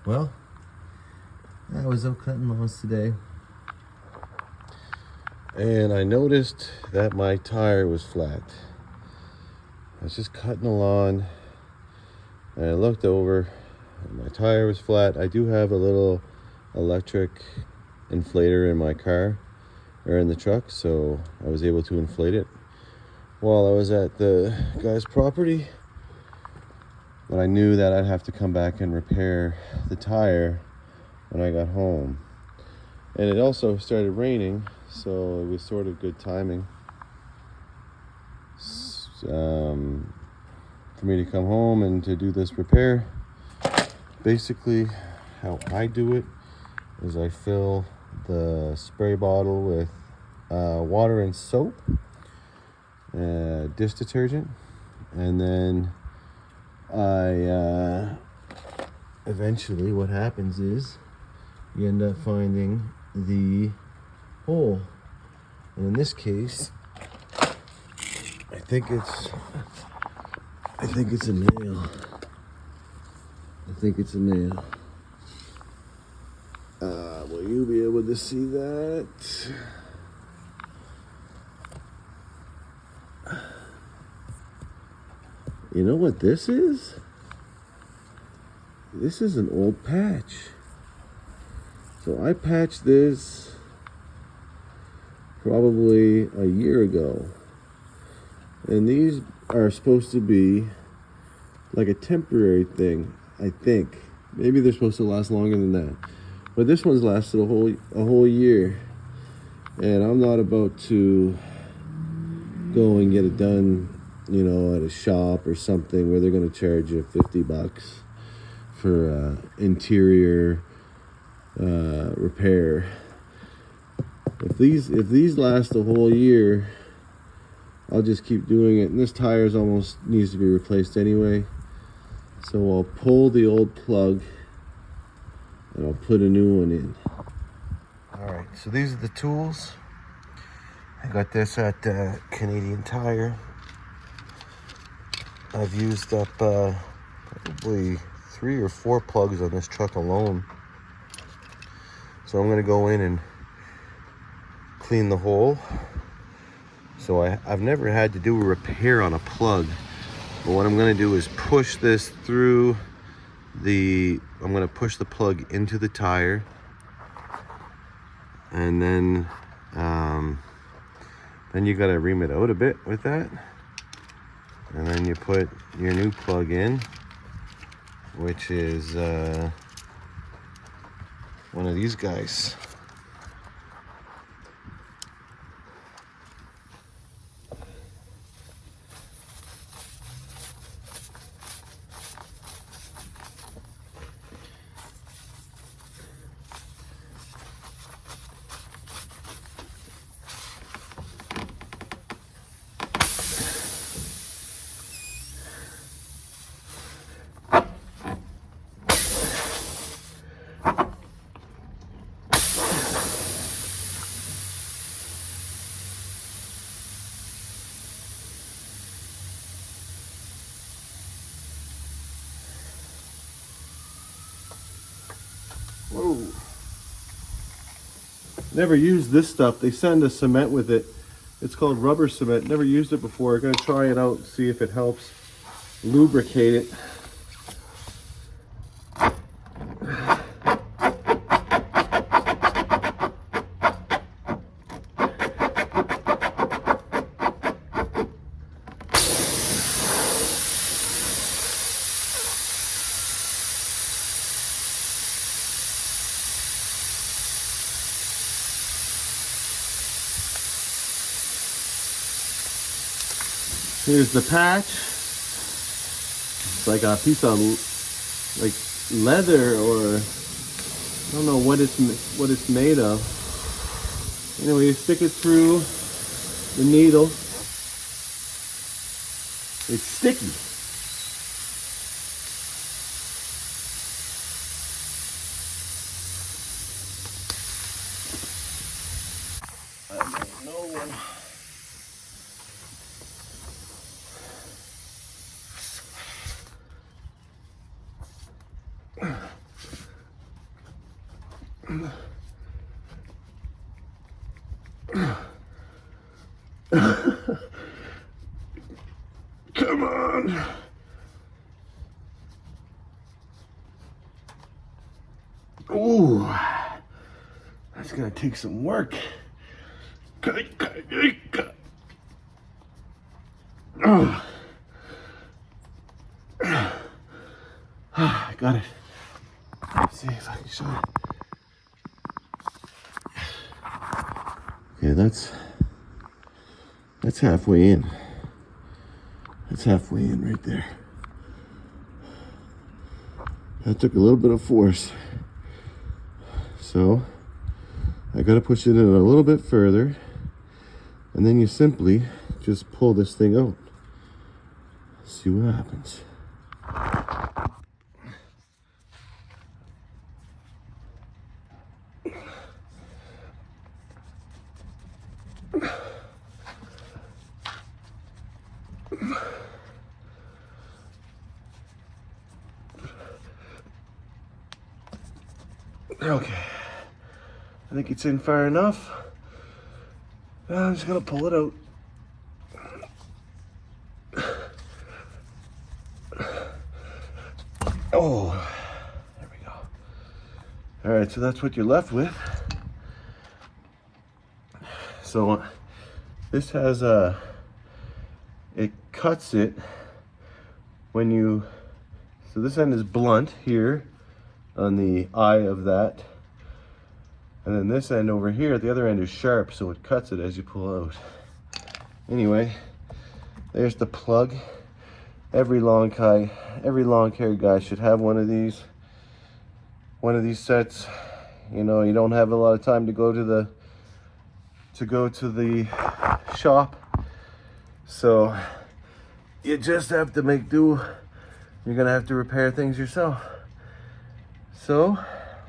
Well, I was out cutting lawns today, and I noticed that my tire was flat. I was just cutting the lawn, and I looked over, and my tire was flat. I do have a little electric inflator in my car, or in the truck, so I was able to inflate it while I was at the guy's property. But I knew that I'd have to come back and repair the tire when I got home. And it also started raining, so it was sort of good timing for me to come home and to do this repair. Basically, how I do it is I fill the spray bottle with water and soap, dish detergent, and then eventually what happens is you end up finding the hole. And in this case, I think it's a nail. Will you be able to see that? You know what this is? This is an old patch. So I patched this probably a year ago. And these are supposed to be like a temporary thing, I think. Maybe they're supposed to last longer than that. But this one's lasted a whole year. And I'm not about to go and get it done, at a shop or something where they're going to charge you $50 for interior repair. If these last a whole year, I'll just keep doing it. And this tire's almost needs to be replaced anyway. So I'll pull the old plug and I'll put a new one in. Alright, so these are the tools. I got this at Canadian Tire. I've used up probably 3 or 4 plugs on this truck alone. So I'm gonna go in and clean the hole. So I've never had to do a repair on a plug. But what I'm gonna do is push this through I'm gonna push the plug into the tire. And then you gotta ream it out a bit with that. And then you put your new plug in, which is one of these guys. Whoa. Never used this stuff. They send a cement with it. It's called rubber cement. Never used it before. I'm gonna try it out and see if it helps lubricate it. Here's the patch. It's like a piece of like leather, or I don't know what it's made of. Anyway, you stick it through the needle. It's sticky. I don't know. Ooh, that's gonna take some work. Oh. I got it. Let's see if I can show it. Okay, that's halfway in. That's halfway in right there. That took a little bit of force. So I gotta push it in a little bit further, and then you simply just pull this thing out. See what happens. Okay, I think it's in far enough. I'm just gonna pull it out. Oh, there we go. All right, so that's what you're left with. So this has it cuts it when you, so this end is blunt here on the eye of that. And then this end over here, the other end is sharp, so it cuts it as you pull out. Anyway, there's the plug. Every lawn care guy should have one of these sets. You know, you don't have a lot of time to go to the shop, so you just have to make do. You're gonna have to repair things yourself. So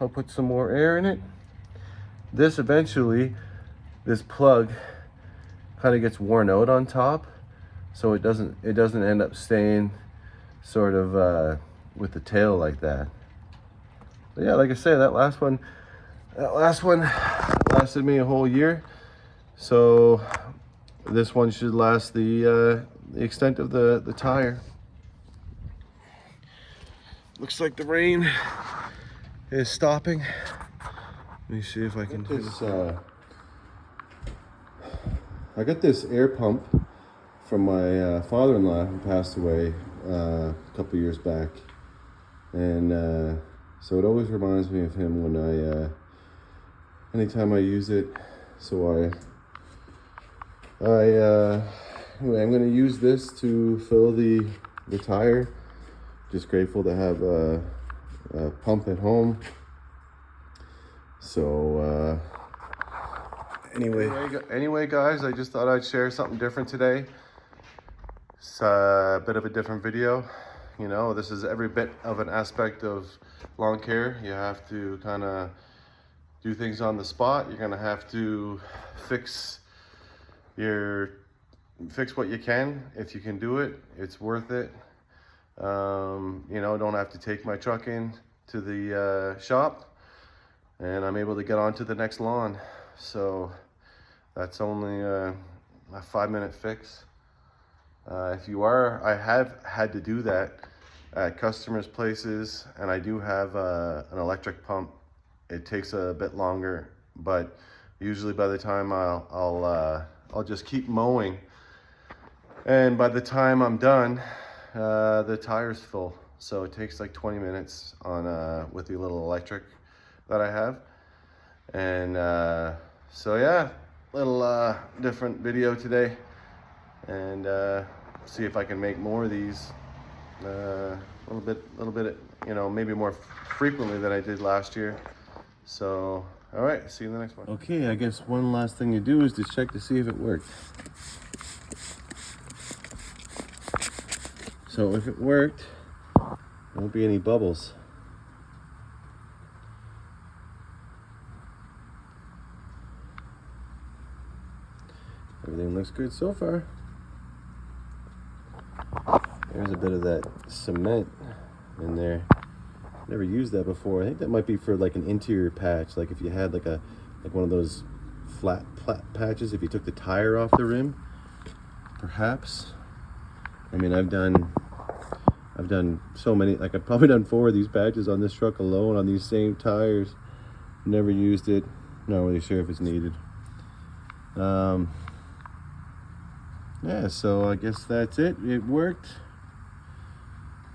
I'll put some more air in it. This plug kind of gets worn out on top, so it doesn't end up staying sort of with the tail like that. But yeah, like I say, that last one lasted me a whole year, so this one should last the extent of the tire. Looks like the rain is stopping. Let me see if I can do this. I got this air pump from my father-in-law who passed away a couple years back, and so it always reminds me of him when anytime I use it. So anyway, I'm going to use this to fill the tire. Just grateful to have a pump at home. So anyway guys, I just thought I'd share something different today. It's a bit of a different video. You know, this is every bit of an aspect of lawn care. You have to kind of do things on the spot. You're gonna have to fix what you can. If you can do it, it's worth it. You know, don't have to take my truck in to the shop, and I'm able to get on to the next lawn. So that's only a 5-minute fix. I have had to do that at customers' places, and I do have an electric pump. It takes a bit longer, but usually by the time I'll just keep mowing, and by the time I'm done, the tire's full. So it takes like 20 minutes on with the little electric that I have. And so yeah, little different video today, and see if I can make more of these a little bit, you know, maybe more frequently than I did last year. So all right, see you in the next one. Okay, I guess one last thing to do is to check to see if it worked. So if it worked, there won't be any bubbles. Everything looks good so far. There's a bit of that cement in there. Never used that before. I think that might be for like an interior patch, like if you had like one of those flat patches, if you took the tire off the rim, perhaps. I mean, I've done I've done so many, like I've probably done 4 of these badges on this truck alone on these same tires. Never used it. Not really sure if it's needed. Yeah, so I guess that's it. It worked.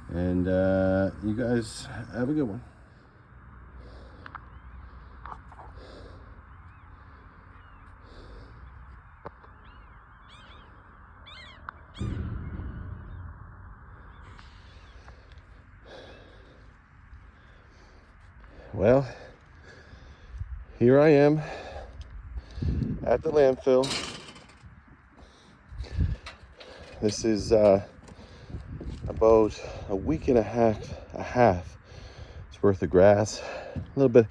And you guys have a good one. Well, here I am at the landfill. This is about a week and a half worth of grass. A little bit.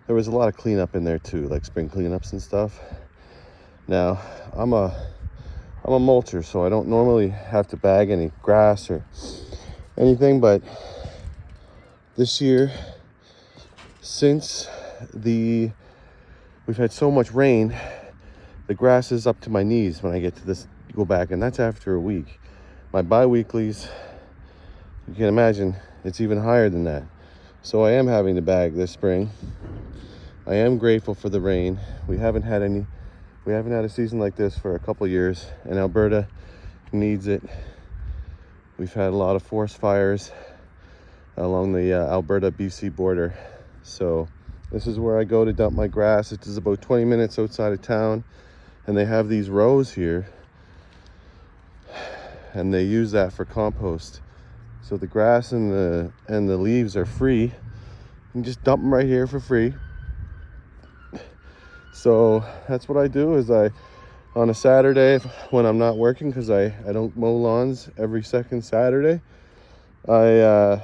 There was a lot of cleanup in there too, like spring cleanups and stuff. Now, I'm a mulcher, so I don't normally have to bag any grass or anything, but this year, since we've had so much rain, the grass is up to my knees when I get to this go back, and that's after a week. My bi-weeklies, you can imagine, it's even higher than that. So I am having to bag this spring. I am grateful for the rain. We haven't had a season like this for a couple years, and Alberta needs it. We've had a lot of forest fires along the Alberta-BC border. So this is where I go to dump my grass. It is about 20 minutes outside of town, and they have these rows here, and they use that for compost. So the grass and the leaves are free. You can just dump them right here for free. So that's what I do, is on a Saturday when I'm not working, because I don't mow lawns every second Saturday, I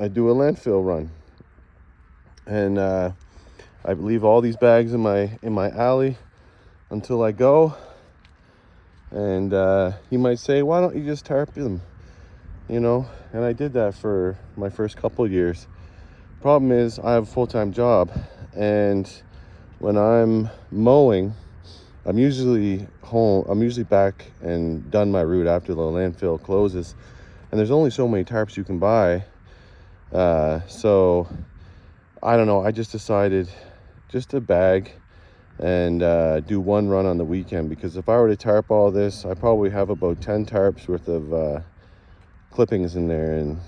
do a landfill run, and I leave all these bags in my alley until I go. And you might say, why don't you just tarp them? You know, and I did that for my first couple years. Problem is, I have a full-time job, and when I'm mowing, I'm usually home. I'm usually back and done my route after the landfill closes, and there's only so many tarps you can buy. So I don't know. I just decided just to bag and do one run on the weekend, because if I were to tarp all this, I probably have about 10 tarps worth of clippings in there, and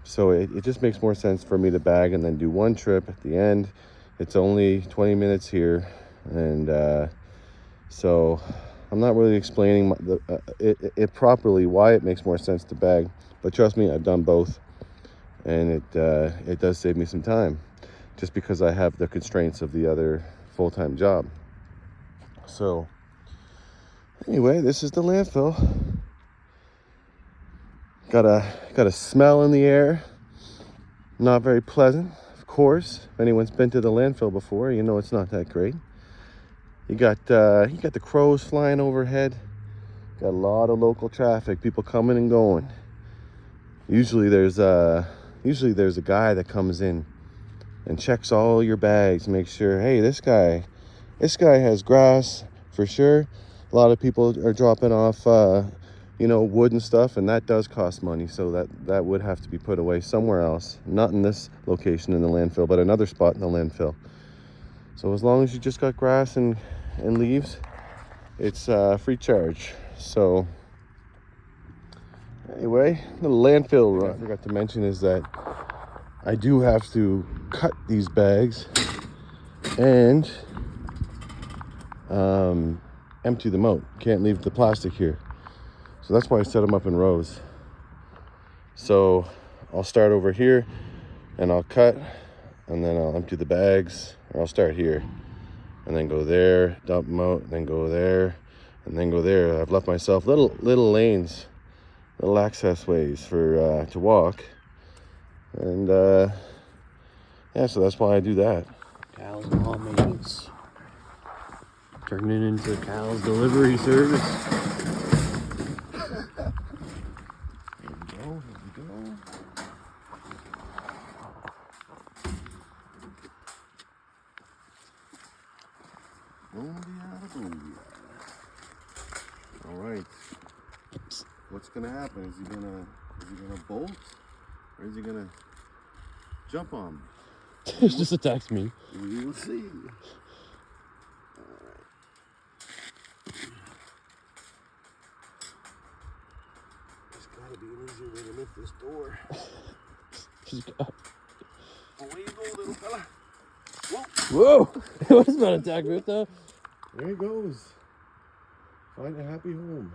so it just makes more sense for me to bag and then do one trip at the end. It's only 20 minutes here, and so I'm not really explaining it properly why it makes more sense to bag, but trust me, I've done both, and it does save me some time, just because I have the constraints of the other full-time job. So anyway, this is the landfill. Got a smell in the air, not very pleasant, of course. If anyone's been to the landfill before, you know it's not that great. You got the crows flying overhead. Got a lot of local traffic, people coming and going. Usually there's a guy that comes in and checks all your bags, makes sure, hey, this guy has grass for sure. A lot of people are dropping off wood and stuff, and that does cost money, so that would have to be put away somewhere else, not in this location in the landfill, but another spot in the landfill. So as long as you just got grass and leaves, it's free charge. So anyway, the landfill run, I forgot to mention, is that I do have to cut these bags and empty them out. Can't leave the plastic here. So that's why I set them up in rows. So I'll start over here and I'll cut, and then I'll empty the bags, or I'll start here and then go there, dump them out, and then go there, and then go there. I've left myself little lanes, little access ways for to walk, and yeah, so that's why I do that. Cows and lawn maintenance. Turning it into Cal's delivery service. Here we go. All right. what's gonna happen? Is he gonna bolt, or is he gonna jump on me? He just attacks me. We will see. There's gotta be an easier way to make this door. Just go. Away you go, little fella. Whoa! What is that attack, Ruto? There he goes. Find a happy home.